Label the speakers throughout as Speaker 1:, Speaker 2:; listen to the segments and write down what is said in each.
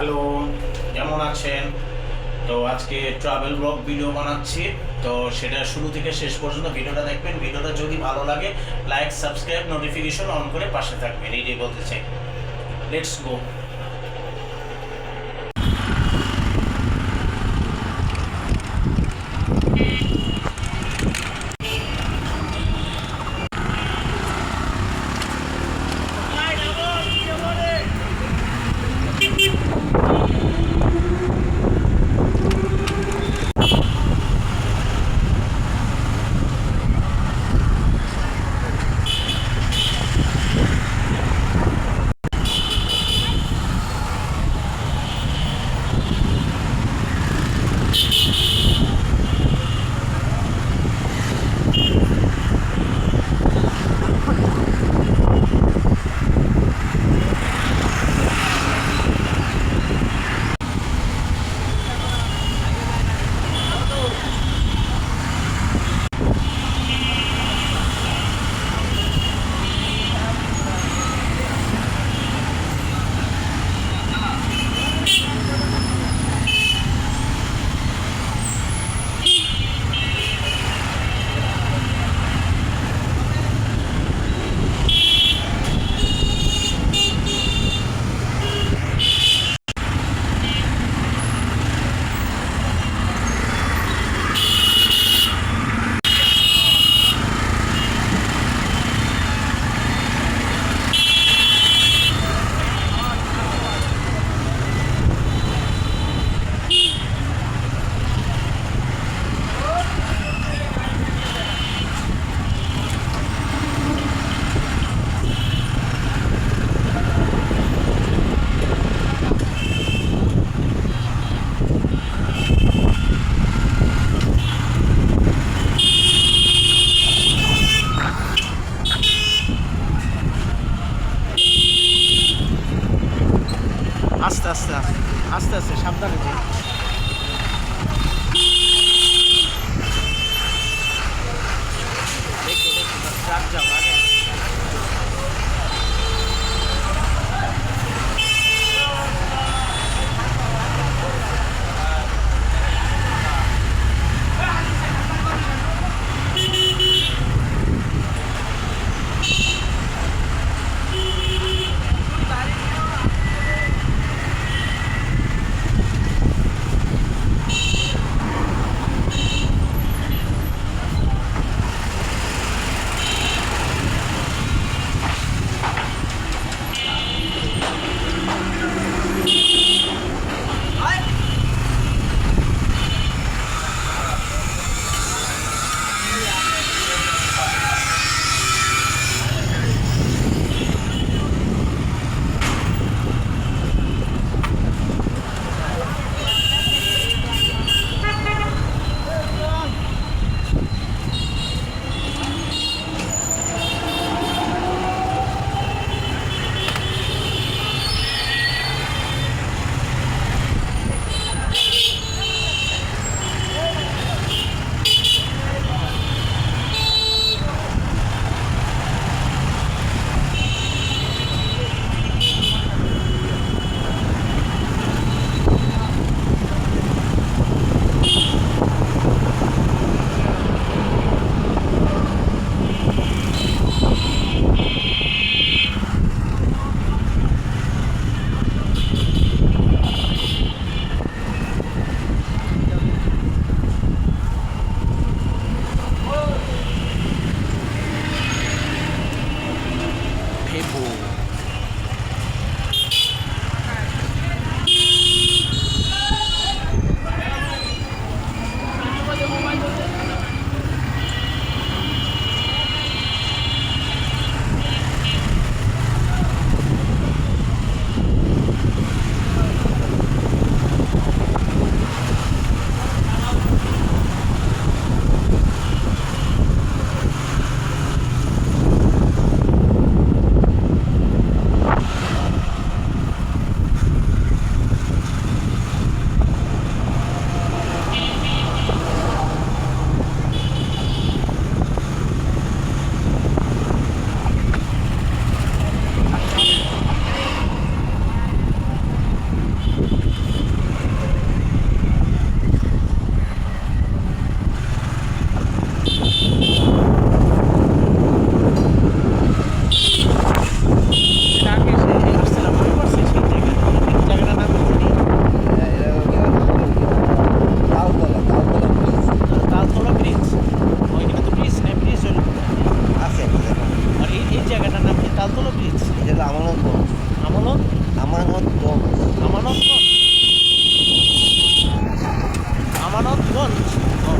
Speaker 1: Hello, কেমন আছেন? তো আজকে ট্রাভেল ব্লগ ভিডিও বানাচ্ছি। তো সেটা শুরু থেকে শেষ পর্যন্ত ভিডিওটা দেখবেন। ভিডিওটা যদি ভালো লাগে লাইক, সাবস্ক্রাইব, নোটিফিকেশন অন করে পাশে থাকবেন, এইটাই বলতে চাই। Let's go.
Speaker 2: আস্তে আস্তে আস্তে আস্তে সাবধানে যে ট্রাক যাও আগে। আমানতগঞ্জ আমানতগঞ্জ ও।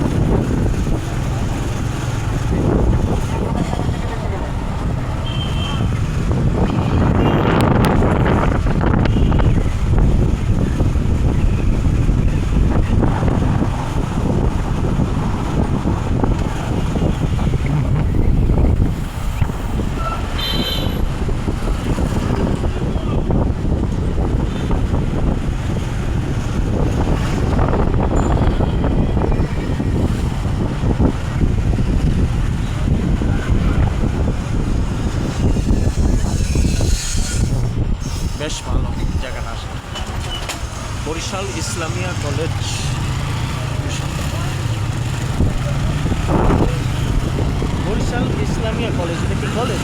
Speaker 2: বেশ ভালো জায়গাটা আসলে। বরিশাল ইসলামিয়া কলেজ, বরিশাল ইসলামিয়া কলেজ, এটা কি কলেজ?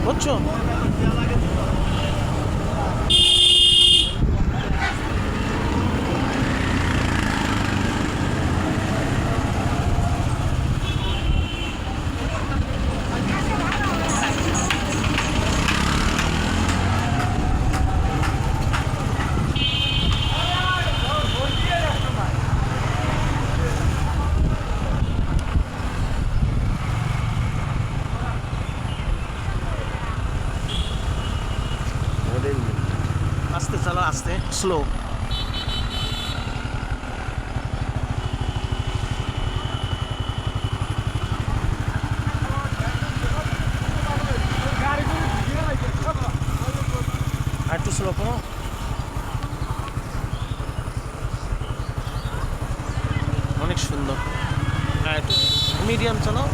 Speaker 2: বুঝছো? আস্তে চালা, আস্তে, স্লো। আর একটু স্লো করো। অনেক সুন্দর। আর একটু মিডিয়াম চালাও।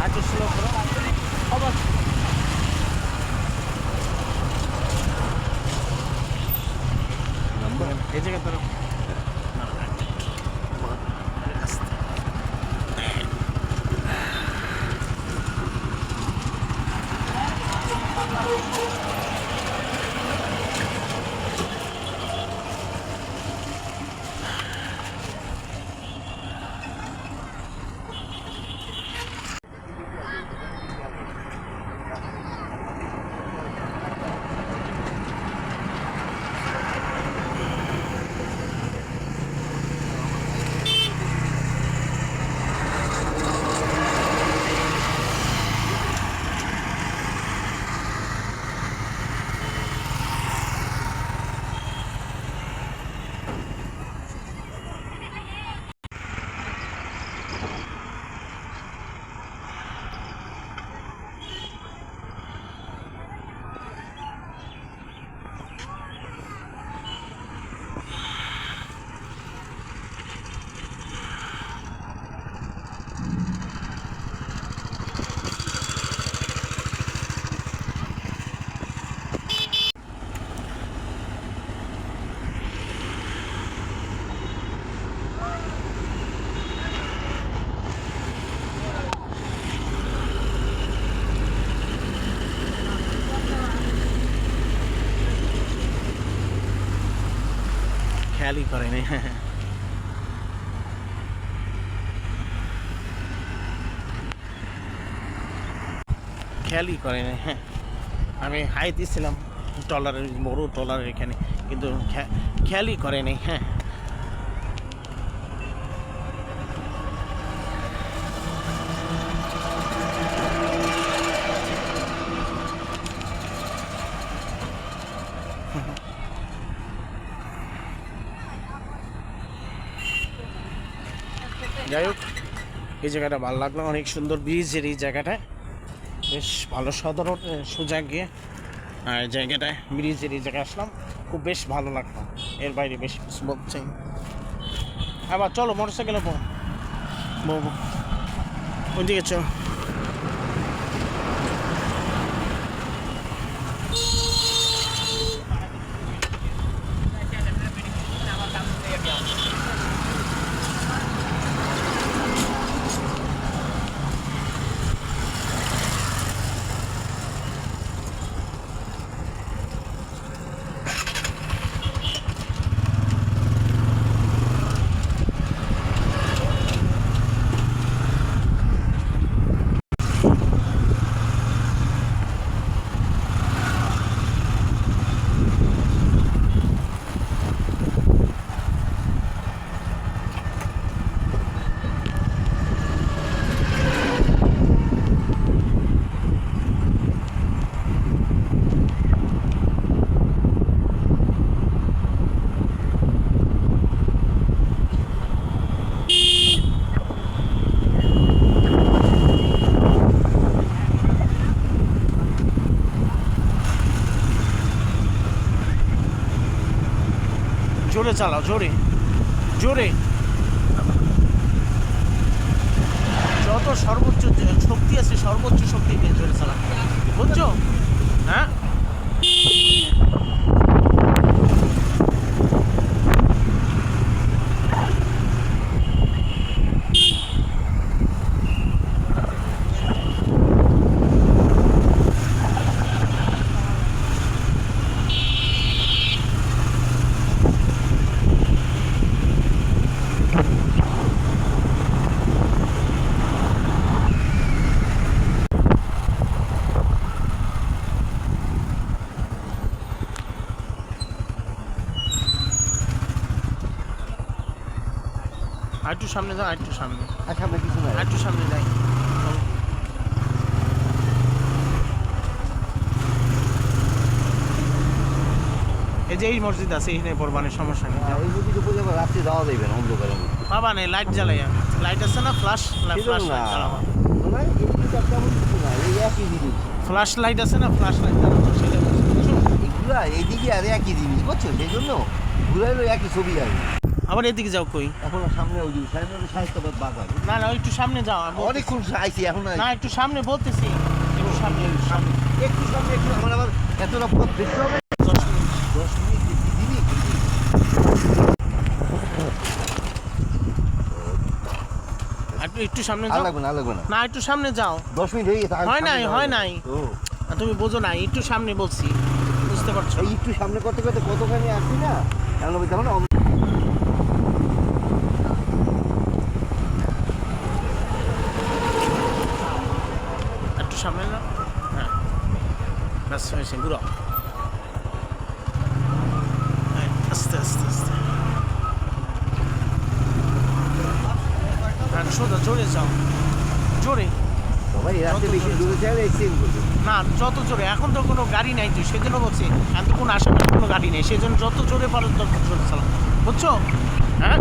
Speaker 2: আর একটু স্লো করো। আবার এই জায়গা ধরো। খেয়ালই করেনি। খেয়ালই করেনি। হ্যাঁ, আমি হাই দিয়েছিলাম ট্রলারের, বড় ট্রলারের এখানে, কিন্তু খেয়ালই করেনি। হ্যাঁ, যাই হোক, এই জায়গাটা ভালো লাগলো, অনেক সুন্দর ব্রিজের এই জায়গাটায়, বেশ ভালো সাধারণ সোজা গিয়ে আর জায়গাটায় ব্রিজের এই জায়গায় আসলাম, খুব বেশ ভালো লাগলো। এর বাইরে বেশ কিছু বলছে। আবার চলো মোটর সাইকেলে বউ ওইদিকে চলো। জোরে চালাও, জোরে জোরে, যত সর্বোচ্চ শক্তি আছে সর্বোচ্চ শক্তি দিয়ে জোরে চালাও, বুঝছো? হ্যাঁ, আরেকটু সামনে যাও, আরেকটু সামনে,
Speaker 3: আর সামনে কিছু নাই।
Speaker 2: আরেকটু সামনে যাই। এই যে এই মসজিদ আছে, এখানে পড়বানের সমস্যা নেই।
Speaker 3: এই নদীতে পড়ে আবার রাত্রে যাওয়া যাবে না অন্ধকারে।
Speaker 2: বাবা নেই, লাইট জ্বালাইয়া, লাইট আছে না, ফ্ল্যাশ ফ্ল্যাশ লাইট জ্বালাবো,
Speaker 3: মানে এইটা তেমন কিছু না, এই একই জিনিস।
Speaker 2: ফ্ল্যাশ লাইট আছে না, ফ্ল্যাশ লাইট জ্বালাবো, সেটা বলছি, বুঝছো?
Speaker 3: এগুলা এইদিকে আর একই জিনিস, বুঝছো? সেই জন্য ঘুরাইলো একই ছবি আর
Speaker 2: আবার এদিকে যাও, কই?
Speaker 3: এখন সামনে ওই যে সামনে সাহিত্যবাদ বাজার।
Speaker 2: না না, একটু সামনে যাও, আমি বলতেছি।
Speaker 3: অনেকক্ষণ আইসি এখন
Speaker 2: না একটু সামনে বলতেছি, একটু সামনে, একটু সামনে।
Speaker 3: একটু সামনে একটু আমার আবার এতটা পথ দেখতে হবে।
Speaker 2: 10 মিনিট।
Speaker 3: 10 মিনিট দিবি
Speaker 2: একটু সামনে
Speaker 3: আর
Speaker 2: যাও,
Speaker 3: লাগবে না, আর লাগবে না।
Speaker 2: না একটু সামনে যাও।
Speaker 3: 10 মিনিট হয়ে গেছে। আর
Speaker 2: হয় নাই,
Speaker 3: সামনে
Speaker 2: হয়
Speaker 3: যাওয়া
Speaker 2: নাই।
Speaker 3: যাবে না। ও,
Speaker 2: তুমি বোঝো না, একটু সামনে বলছি, বুঝতে পারছো?
Speaker 3: এই একটু সামনে করতে করতে কতখানি আসছি না, এখন আমি তখন
Speaker 2: একটু সামনে না, হ্যাঁ ব্যাস হয়েছে, ঘুরো। হ্যাঁ, আস্তে আস্তে আস্তে, হ্যাঁ সোজা, জোরে যাও, জোরে।
Speaker 3: সবাই রাতে
Speaker 2: যত
Speaker 3: বেশি
Speaker 2: জোরে
Speaker 3: দূরে চাইলে এক্সচেঞ্জ করবে।
Speaker 2: না যত জোরে, এখন তো কোনো গাড়ি নাই, তো সেজন্য বলছি, এখন তো কোনো আশেপাশে কোনো গাড়ি নেই, সেজন্য যত জোরে পারো তত জোরে চালাও, বুঝছো? হ্যাঁ,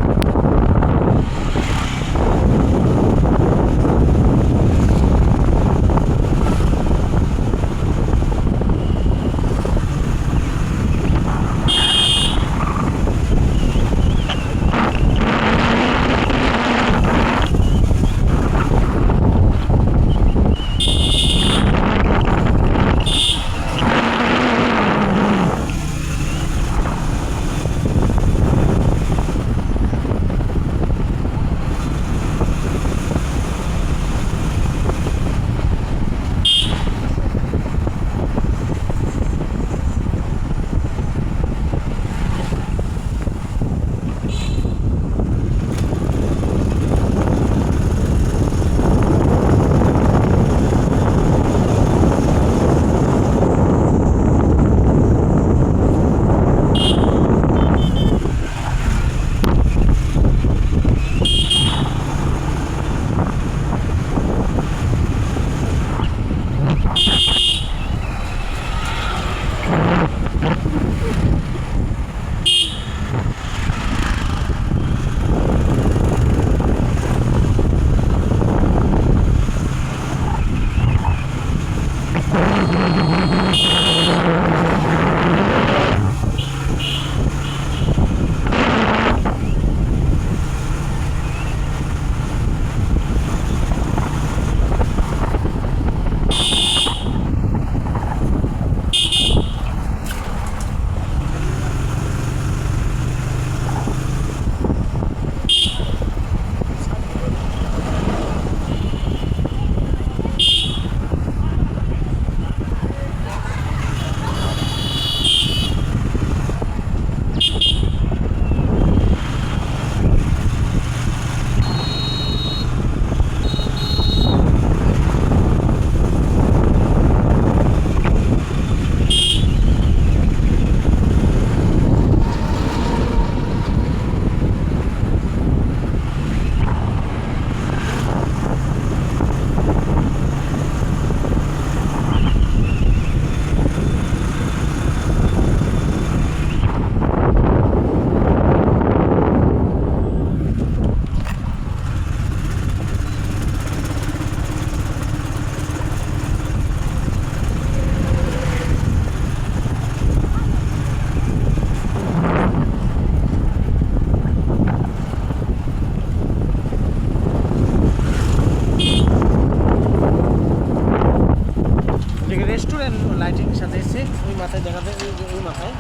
Speaker 2: মাথায় দেখা যায়, এই মাথায়।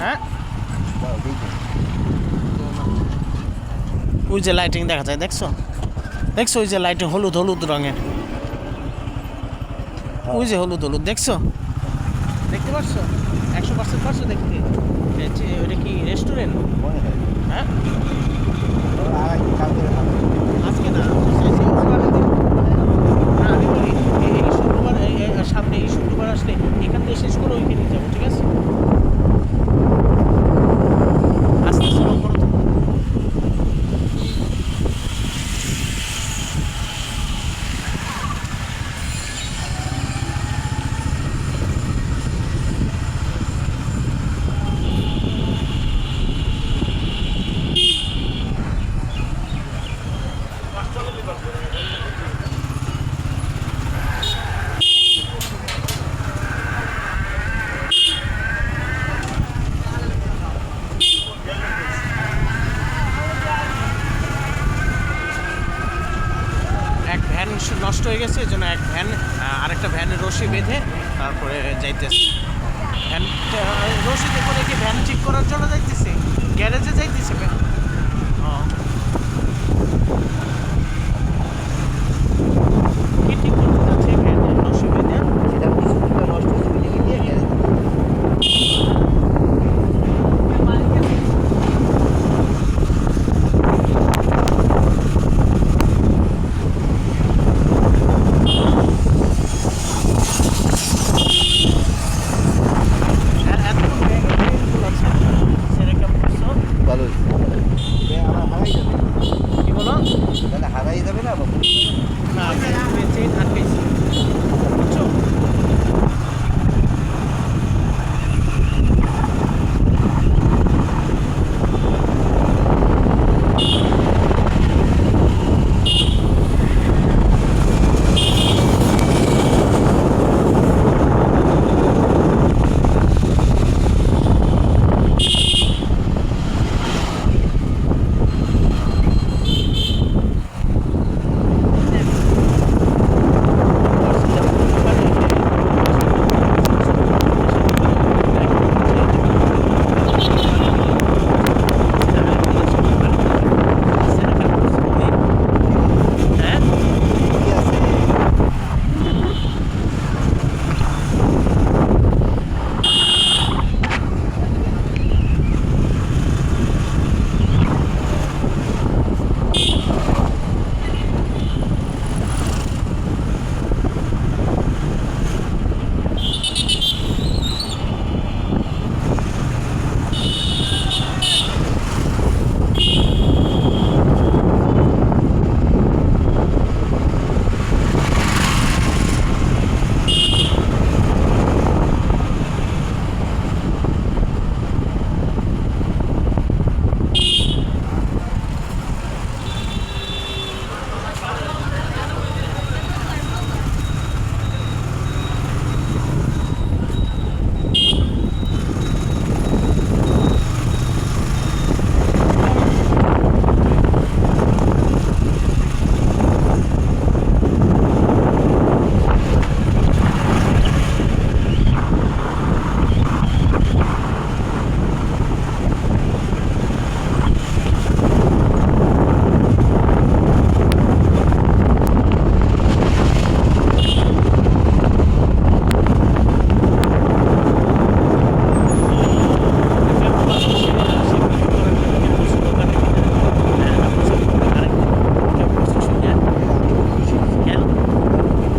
Speaker 2: হ্যাঁ, ওই যে লাইটিং দেখা যায়, দেখছো দেখছো ওই যে লাইটিং হলুদ হলুদ রঙের, ওই যে হলুদ হলুদ দেখছো, দেখতে পারছো? 100% পারছো দেখতে? ওটা কি রেস্টুরেন্ট? হ্যাঁ, আজকে না, আমি বলি এই শুক্রবার, সামনে এই শুক্রবার আসলে এখান থেকে শেষ করে ওইখানে যাবো, ঠিক আছে? আস্তে স্লো করো তো। এক ভ্যান নষ্ট হয়ে গেছে, এই জন্য এক ভ্যান আরেকটা ভ্যানের রশি বেঁধে তারপরে যাইতেছে। ভ্যানটা রশিতে করে কি ভ্যান ঠিক করার জন্য যাইতেছে, গ্যারেজে যাইতেছে ভ্যান। কি ঠিক করতে যাচ্ছে ভ্যান রশি বেঁধে?
Speaker 3: সেটা নষ্ট হচ্ছে ওইদিকে নিয়ে গেছে।
Speaker 2: এতক্ষণ ব্যাগ আছে, সেটা কেমন করছো?
Speaker 3: ভালো হয়েছে। আমার হারাই যাবে,
Speaker 2: কি বলো?
Speaker 3: তাহলে হারাই যাবে না বাবু।
Speaker 2: না, চেইন আটকেছি, বুঝছো? হ্যাঁ,
Speaker 3: কি আছে?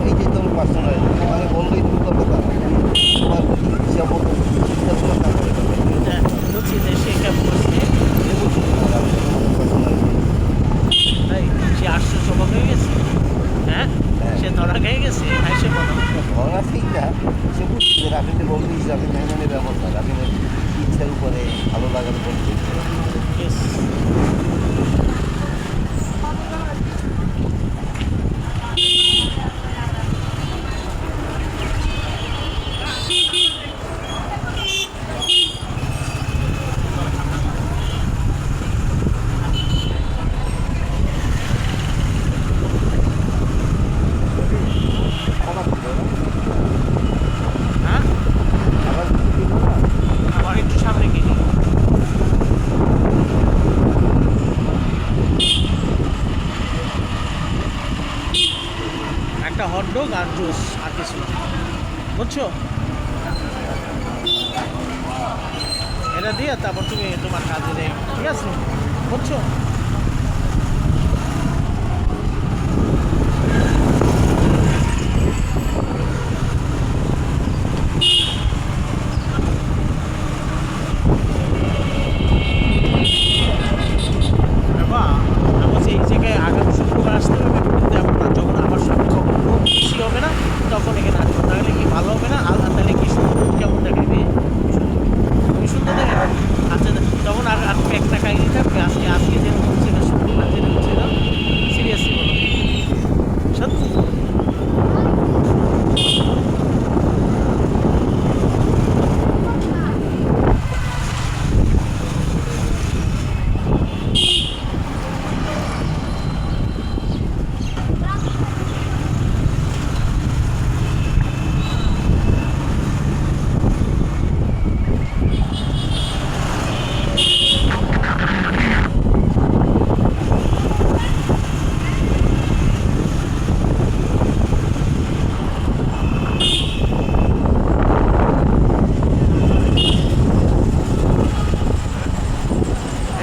Speaker 3: এই যে তোমার পার্সোনাল, তোমাকে বললেই তুমি করতে পারো। তোমার হিসাব মতো চিন্তা করলে তারপরে করবে।
Speaker 2: বলছি যে সে কেমন করছে,
Speaker 3: পার্সোনাল
Speaker 2: তাই সে আশ্চর্য অবাক হয়ে গেছে। হ্যাঁ, সে ধরা খেয়ে গেছে, সে বলো।
Speaker 3: ধরা ঠিক না, সে বুঝছে যে রাফিনের বললেই রাফিন মেহমানের ব্যবস্থা, রাফিনের ইচ্ছার উপরে ভালো লাগার উপরে
Speaker 2: Yes.
Speaker 3: আমার
Speaker 2: হ্যাঁ,
Speaker 3: আবার
Speaker 2: বুঝছো? এটা দিয়ে তারপর তুমি তোমার কাজে নেই, ঠিক আছে? বুঝছো? বাবা, আমি বলছি এই জায়গায় আগামী শুক্রবার আসতে হবে, কিন্তু এখন না, যখন আমার সাথে কখনো খুব বেশি হবে না তখন এখানে আসবো, তাহলে কি ভালো হবে না? আল্লাহ তাহলে কি সুন্দর কেমন দেখাবে? তুমি সুন্দর দেখে আচ্ছা, তখন আর তুমি একটা কাহিনী থাকবে, আজকে যেরকম ছিল, শুক্রবার যেরকম ছিল, সিরিয়াসলি বলো, সত্যি?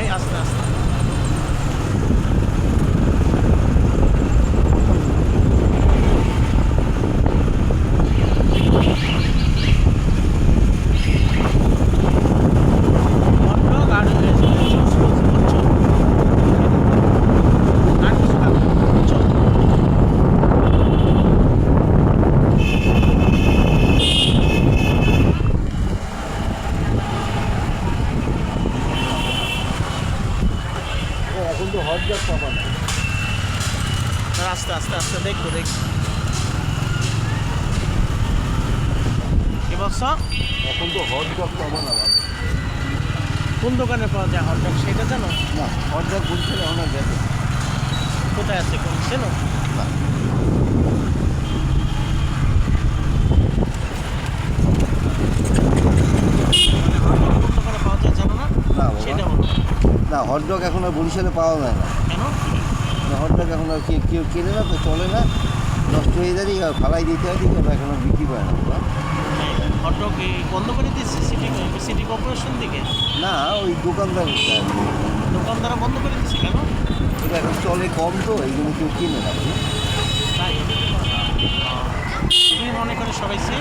Speaker 2: এই আস্তে আস্তে হটডগ আর বুঝছো? আর কিছু খাবে না, বুঝছো?
Speaker 3: এখন তো হট ডগ পাবা না।
Speaker 2: আস্তে আস্তে আস্তে দেখবো দেখবো। কি বলছো?
Speaker 3: এখন তো হট ডগ পাবা না বাবা।
Speaker 2: কোন দোকানে পাওয়া যায় হটডগ সেটা জানো?
Speaker 3: না, হট ডগ বলছে এখন আর গেছে
Speaker 2: কোথায় আছে, কোন চেনো?
Speaker 3: না।
Speaker 2: কোন দোকানে পাওয়া যায় জানো না?
Speaker 3: না বাবা।
Speaker 2: সেটা বলো।
Speaker 3: না, হট ডগ এখন আর বরিশালে পাওয়া যায় না।
Speaker 2: কেন?
Speaker 3: হট ডগ এখন আর কেউ কেনে না, তো চলে না, নষ্ট হয়ে যায়, আর ফালাই দিতে হয়, দিকে এখন আর বিক্রি করে না বাবা।
Speaker 2: হটডগ বন্ধ করে দিচ্ছে সিটি কর্পোরেশন থেকে,
Speaker 3: না, ওই দোকানদার
Speaker 2: দোকানদারা বন্ধ করে দিচ্ছে। কেন?
Speaker 3: এটা এখন চলে কম, তো এইগুলো কেউ কিনে না বুঝলি?
Speaker 2: তাই তুমি মনে করে সবাই সে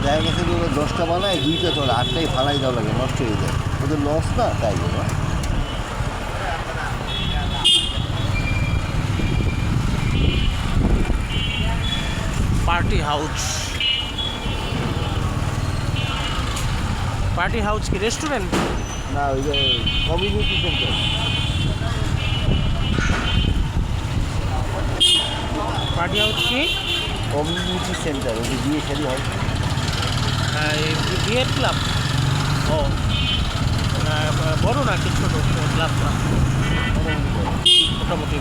Speaker 3: দেখা গেছে যে ওরা 10টা বানায়, 2টা চলে, 8টাই ফালাই দেওয়া লাগে, নষ্ট হয়ে যায়, ওদের লস না, তাই বাবা।
Speaker 2: Party house. পার্টি হাউস কি রেস্টুরেন্ট?
Speaker 3: না, ওই যে কমিউনিটি সেন্টার।
Speaker 2: পার্টি হাউস কি?
Speaker 3: কমিউনিটি সেন্টার, ওই যে বিয়ে শাড়ি হয়।
Speaker 2: বিয়ের ক্লাব? ও বড় না কি ছোট ক্লাবটা? মোটামুটি।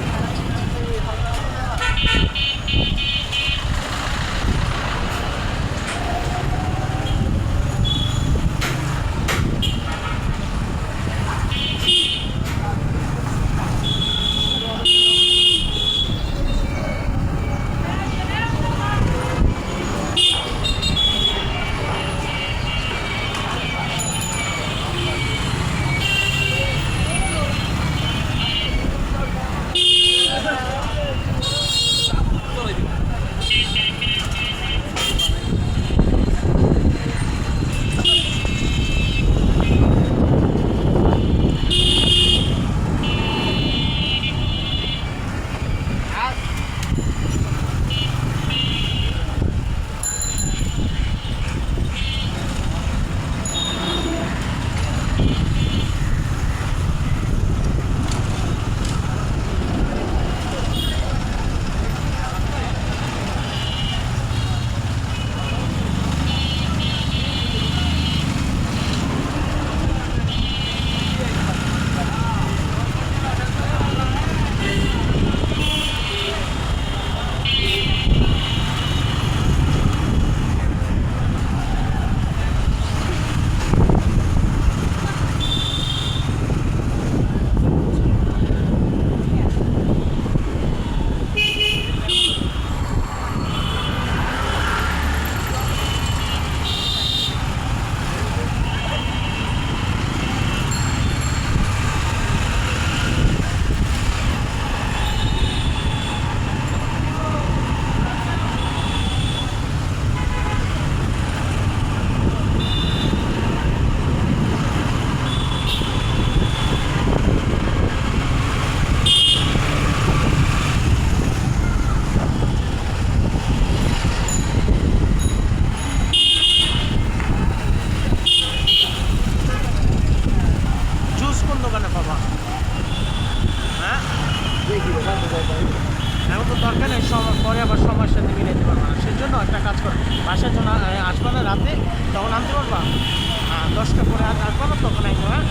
Speaker 2: 10টা পরে আর আসবো না, তখন আইবো। হ্যাঁ,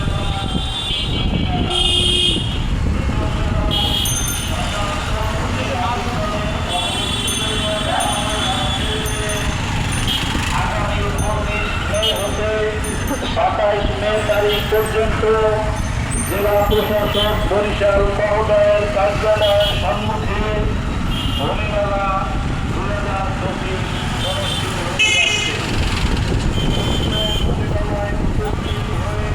Speaker 4: আগামী 19 মে হতে 27 মে তারিখ পর্যন্ত জেলা প্রশাসক বরিশাল মহোদয়ের কার্যালয়ের সম্মুখে বমিমেলা 2025 অনুষ্ঠিত হতে যাচ্ছে। বমিমেলায় উপস্থিত হয়ে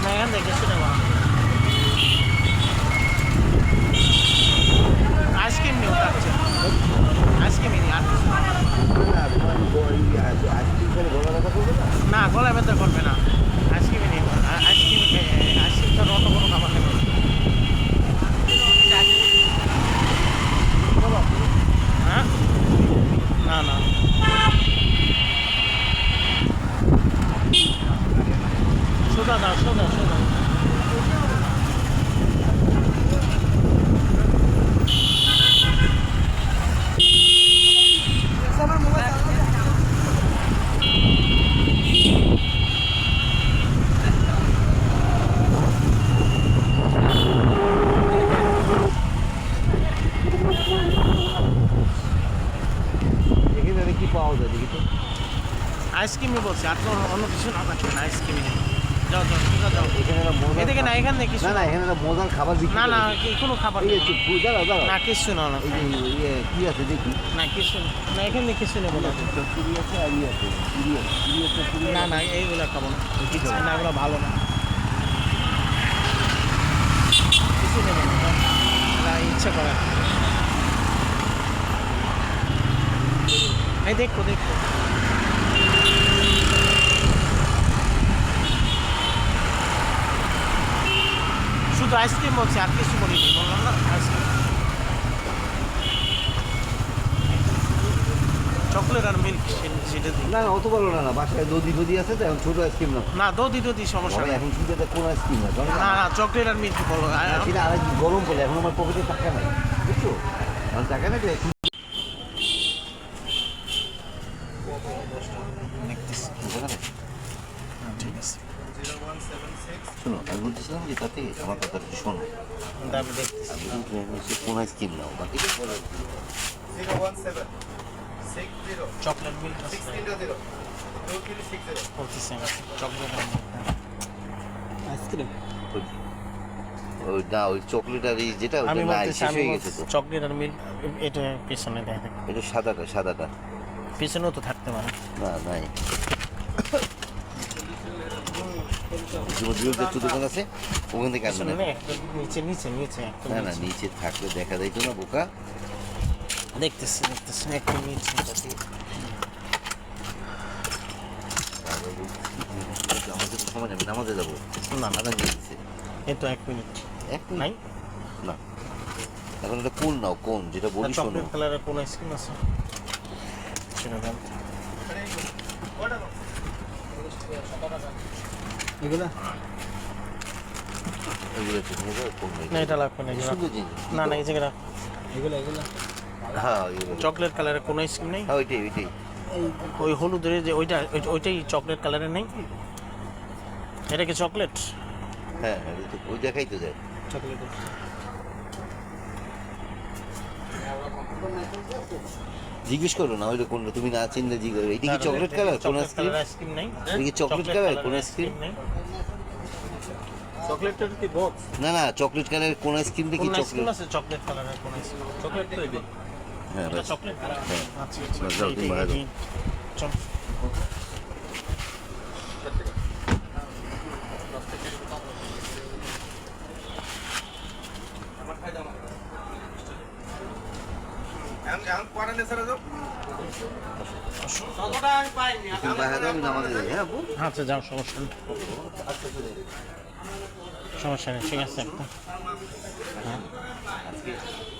Speaker 2: না এখান থেকে শুনে বা আইসক্রিম নিয়ে উঠাচ্ছে, আইসক্রিমই নিয়ে আর কিছু না। না, গলায় ব্যথা করবে না, আইসক্রিমই নিয়ে আইসক্রিম তো অন্য কোনো খাবার নেবে না। হ্যাঁ, না না সোজা দাও, সোজা সোজা।
Speaker 3: এখানে কি পাওয়া যায় দেখি তো?
Speaker 2: আইসক্রিমই বলছি, আর তো অন্য কিছু না থাকবে না, আইসক্রিমই নেই। যাও যাও সোজা যাও,
Speaker 3: এখানে একটা মজার
Speaker 2: এদিকে না, এখানে কিছু
Speaker 3: না না, এখানে একটা মজার খাবার বিক্রি
Speaker 2: না না,
Speaker 3: করে।
Speaker 2: কোনো খাবার
Speaker 3: এই
Speaker 2: নেই।
Speaker 3: যে দাঁড়াও দাঁড়াও,
Speaker 2: না কিছু না, না
Speaker 3: এই যে কি আছে দেখি।
Speaker 2: না কিছু না, এখানে কিছু নেবো না।
Speaker 3: চচ্চড়ি আছে আর আছে পুরি আছে, পুরি আছে, পুরি
Speaker 2: না
Speaker 3: আছে।
Speaker 2: না, এইগুলো খাবো না, না এগুলো ভালো না, কিছু নেবো না, না ইচ্ছা করে। এই দেখো দেখো, শুধু আইসক্রিম বলছি, আর কিছু বলিনি, বললাম না আইসক্রিম। চকলেট আর মিল্ক সেটা দিই।
Speaker 3: না না, অত বড় না, না বাসায় দধি আছে তো, এখন ছোট আইসক্রিম না।
Speaker 2: না দধি দধি সমস্যা
Speaker 3: ভাই,
Speaker 2: নেই।
Speaker 3: এখন শুধু এটা কোন আইসক্রিম না, কারণ
Speaker 2: না না, চকলেট আর মিল্ক বলো।
Speaker 3: সেটা আর গরম বলে, এখন আমার পকেটে টাকা নাই, বুঝছো? আমার টাকা নাই তো এখন
Speaker 2: দেখতেছি। ঠিক আছে,
Speaker 3: শোনো, আমি বলতেছিলাম যে তাতে আমার কথা একটু শোনো।
Speaker 2: আমি দেখতেছি।
Speaker 3: আমি হচ্ছে কোন আইসক্রিম নাও, বাকি
Speaker 2: চকলেট মিল্ক বলতেছি, চকলেট আর মিল্ক আইসক্রিম।
Speaker 3: ওই না, ওই চকলেট আর এই যেটা ওটা
Speaker 2: আমি
Speaker 3: নাই,
Speaker 2: বলতেছি,
Speaker 3: শেষ
Speaker 2: আমি
Speaker 3: হয়ে গেছে তো।
Speaker 2: চকলেট আর মিল্ক এটা পিছনে দেখে,
Speaker 3: এটা সাদাটা
Speaker 2: পিছনেও তো থাকতে পারে।
Speaker 3: না নাই। বিরুদ্ধে একটু দোকান আছে, ওখান থেকে আসবে
Speaker 2: পিছনে
Speaker 3: না।
Speaker 2: নেই, একটা নিচে নিচে নিচে একটা
Speaker 3: না না,
Speaker 2: নিচে।
Speaker 3: নিচে থাকলে দেখা যাইতো না, বোকা।
Speaker 2: দেখতেছি দেখতেছি, একটা নিচে।
Speaker 3: আমাদের তো সময় নেবে, নামাজে যাবো।
Speaker 2: না না,
Speaker 3: আদান দিয়ে দিচ্ছে।
Speaker 2: এই তো 1 মিনিট
Speaker 3: এক মিনিট?
Speaker 2: নাই।
Speaker 3: না, এখন এটা কোন নাও, কোন যেটা বলি শোনো।
Speaker 2: চকলেট কালারের কোন আইসক্রিম আছে সেটা দাম। এগুলা
Speaker 3: এগুলো একটু নিয়ে যাও, কোন
Speaker 2: না, এটা লাগবে না, এগুলা।
Speaker 3: সুন্দর জিনিস।
Speaker 2: না না, এই জায়গাটা এগুলা
Speaker 3: হ্যাঁ এগুলো,
Speaker 2: চকলেট কালারের কোন আইসক্রিম নেই?
Speaker 3: হ্যাঁ ওইটাই।
Speaker 2: ওই হলুদের যে ওইটাই চকলেট কালারের নেই? এটা কি চকলেট?
Speaker 3: হ্যাঁ ওই দেখাই তো যায়।
Speaker 2: চকলেটের
Speaker 3: জিজ্ঞেস করো না, ওইটা কোনটা তুমি না চিনলে জিজ্ঞেস। এটা কি চকলেট কালার কোন আইসক্রিম?
Speaker 2: আইসক্রিম নেই?
Speaker 3: এটা কি চকলেট কালার কোন আইসক্রিম?
Speaker 2: নেই? চকলেটের কি বক্স?
Speaker 3: না না, চকলেট কালার কোন আইসক্রিম দেখি?
Speaker 2: কোন
Speaker 3: চকলেট
Speaker 2: আইসক্রিম আছে চকলেট কালারের কোন আইসক্রিম? চকলেট তো এই
Speaker 3: হ্যাঁ,
Speaker 2: এটা
Speaker 3: ব্যাস।
Speaker 2: চকলেট
Speaker 3: হ্যাঁ।
Speaker 2: আচ্ছা
Speaker 3: ব্যাস, দাও, তুমি বাড়াই দাও।
Speaker 2: চল
Speaker 3: তুমি বাড়াই দাও, আমি নামাজে যাই, হ্যাঁ আপু?
Speaker 2: আচ্ছা যাও, সমস্যা নেই, সমস্যা নেই, ঠিক আছে একটা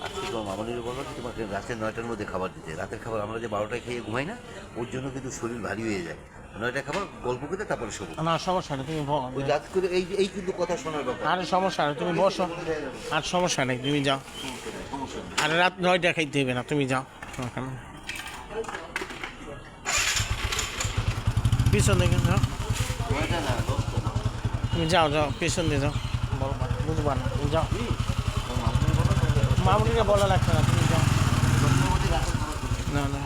Speaker 3: আজকে তোমার মামনির বললো কি তোমাকে রাতে 9টার মধ্যে খাবার দিতে। রাতের খাবার আমরা যে 12টায় খেয়ে ঘুমাই না, ওর জন্য কিন্তু শরীর ভারী হয়ে যায়। 9টায় খাবার গল্প করতে তারপরে শোবো।
Speaker 2: না সমস্যা নেই, তুমি
Speaker 3: ওই রাত করে এই কিন্তু কথা শোনার ব্যাপার।
Speaker 2: আরে সমস্যা নেই, তুমি বসো, আর সমস্যা নেই, তুমি যাও। আরে রাত 9টা খাইতে হবে না, তুমি যাও ওখানে। পিছন দিকে যাও,
Speaker 3: 9টা না, 10টা না।
Speaker 2: তুমি যাও যাও, পিছন দিয়ে যাও, বলবা বুঝবা না, তুমি যাও।
Speaker 3: তোমার মামনির বলো তোমাকে
Speaker 2: মামুনিকে বলা লাগছে না, তুমি যাও।
Speaker 3: 10টার মধ্যে রাতের খাবার দিতে।
Speaker 2: না না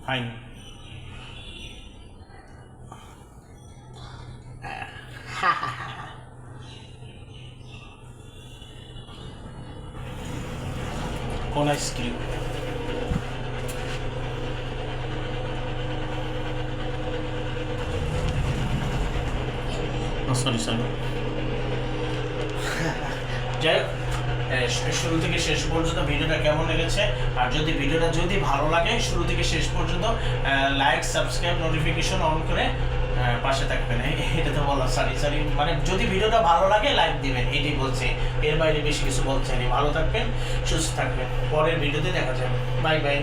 Speaker 2: ফাইন। কোন আইসক্রিম? সরি সরি, যাই হোক, শুরু থেকে শেষ পর্যন্ত ভিডিওটা কেমন লেগেছে, আর যদি ভিডিওটা যদি ভালো লাগে শুরু থেকে শেষ পর্যন্ত লাইক সাবস্ক্রাইব নোটিফিকেশন অন করে পাশে থাকবেন। এটা তো বলা সরি, মানে যদি ভিডিওটা ভালো লাগে লাইক দিবেন, এটাই বলছে, এর বাইরে বেশি কিছু বলছে না। ভালো থাকবেন, সুস্থ থাকবেন, পরের ভিডিওতে দেখা যাবে। Bye bye.